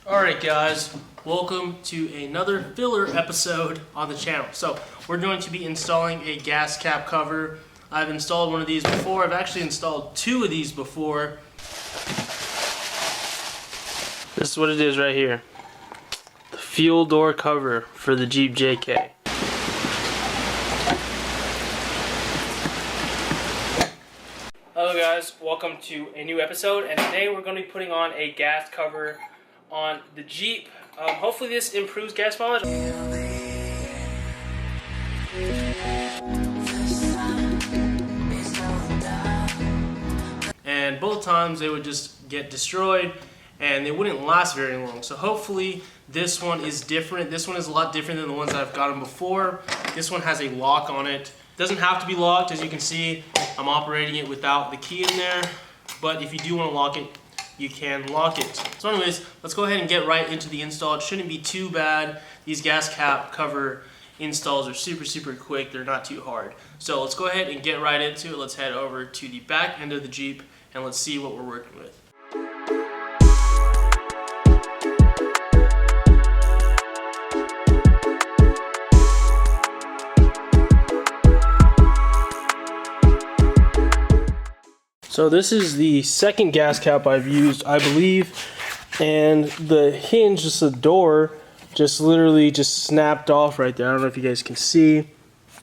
Alright guys, welcome to another filler episode on the channel. So we're going to be installing a gas cap cover. I've installed one of these before. I've actually installed two of these before. This is what it is right here. The fuel door cover for the Jeep JK. Hello guys, welcome to a new episode, and today we're going to be putting on a gas cover on the Jeep. Hopefully this improves gas mileage. And both times they would just get destroyed and they wouldn't last very long. So hopefully this one is different. This one is a lot different than the ones that I've gotten before. This one has a lock on it. It doesn't have to be locked. As you can see, I'm operating it without the key in there. But if you do want to lock it, you can lock it. So anyways, let's go ahead and get right into the install. It shouldn't be too bad. These gas cap cover installs are super quick. They're not too hard. So let's go ahead and get right into it. Let's head over to the back end of the Jeep and let's see what we're working with. So this is the second gas cap I've used, I believe, and the hinge, just the door, just literally just snapped off right there. I don't know if you guys can see.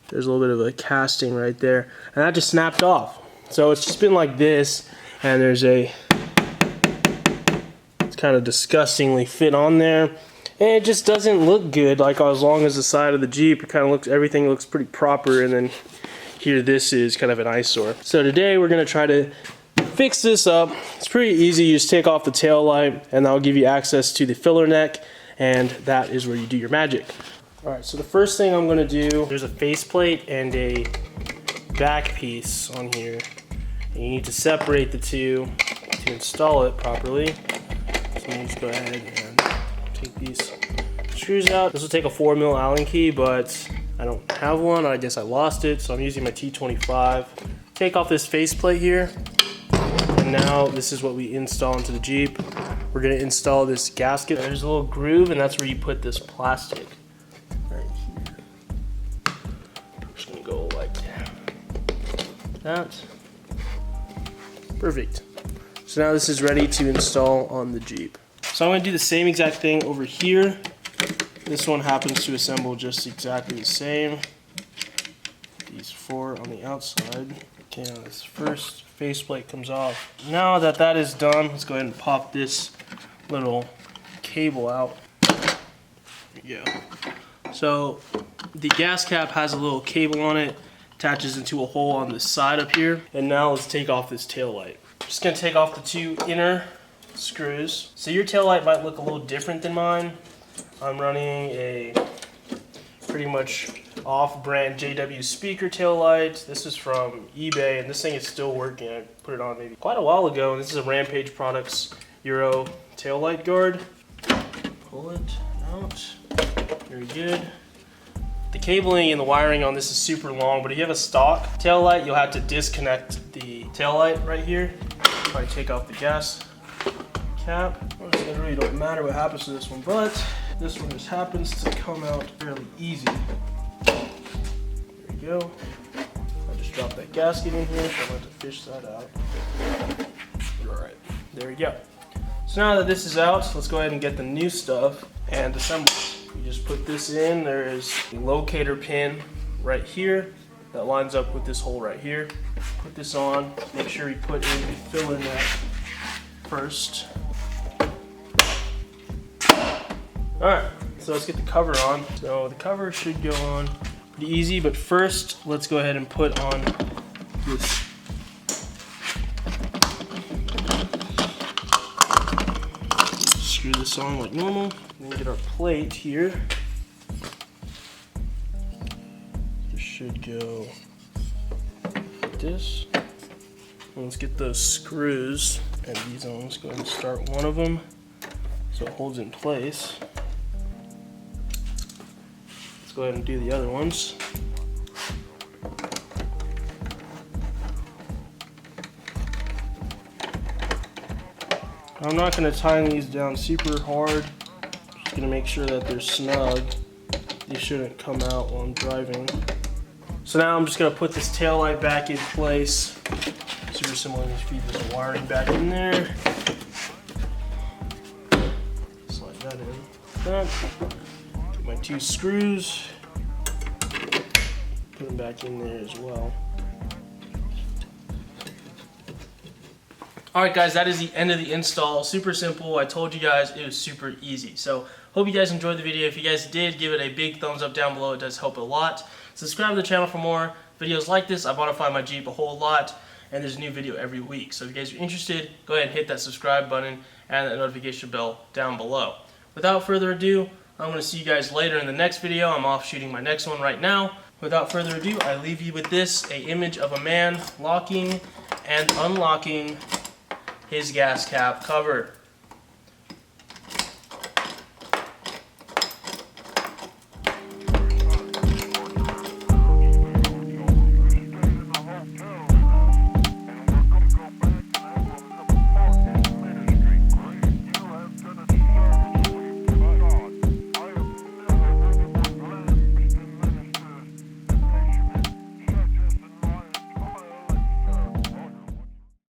There's a little bit of a casting right there, and that just snapped off. So it's just been like this, and it's kind of disgustingly fit on there, and it just doesn't look good. Like as long as the side of the Jeep, it kind of looks, everything looks pretty proper, and then here this is kind of an eyesore. So today we're gonna try to fix this up. It's pretty easy. You just take off the tail light and that'll give you access to the filler neck, and that is where you do your magic. All right, so the first thing I'm gonna do, there's a faceplate and a back piece on here. And you need to separate the two to install it properly. So let me just go ahead and take these screws out. This will take a 4mm Allen key, but I don't have one. I guess I lost it, so I'm using my T25. Take off this faceplate here, and now this is what we install into the Jeep. We're gonna install this gasket. There's a little groove, and that's where you put this plastic right here. I'm just gonna go like that. Perfect. So now this is ready to install on the Jeep. So I'm gonna do the same exact thing over here. This one happens to assemble just exactly the same. These four on the outside. Okay, now this first faceplate comes off. Now that that is done, let's go ahead and pop this little cable out. There we go. So the gas cap has a little cable on it, attaches into a hole on the side up here. And now let's take off this tail light. Just gonna take off the two inner screws. So your tail light might look a little different than mine. I'm running a pretty much off-brand JW speaker tail light. This is from eBay, and this thing is still working. I put it on maybe quite a while ago, and this is a Rampage Products Euro tail light guard. Pull it out. Very good. The cabling and the wiring on this is super long, but if you have a stock tail light, you'll have to disconnect the tail light right here. If I take off the gas cap, it really don't matter what happens to this one, but this one just happens to come out fairly easy. There we go. I just dropped that gasket in here, so I'm going to have to fish that out. Alright, there we go. So now that this is out, let's go ahead and get the new stuff and assemble. You just put this in. There is a locator pin right here that lines up with this hole right here. Put this on. Make sure you put in the filler neck first. Alright, so let's get the cover on. So the cover should go on pretty easy, but first let's go ahead and put on this. Screw this on like normal. And then get our plate here. This should go like this. And let's get those screws and these on. Let's go ahead and start one of them so it holds in place. Let's go ahead and do the other ones. I'm not going to tighten these down super hard. Just going to make sure that they're snug. These shouldn't come out while I'm driving. So now I'm just going to put this tail light back in place. Super simple, just feed this wiring back in there. Slide that in. That. Get my 2 screws. Put them back in there as well. Alright guys, that is the end of the install. Super simple. I told you guys it was super easy. So hope you guys enjoyed the video. If you guys did, give it a big thumbs up down below. It does help a lot. Subscribe to the channel for more videos like this. I modify my Jeep a whole lot, and there's a new video every week. So if you guys are interested, go ahead and hit that subscribe button and that notification bell down below. Without further ado, I'm going to see you guys later in the next video. I'm off shooting my next one right now. Without further ado, I leave you with this, an image of a man locking and unlocking his gas cap cover.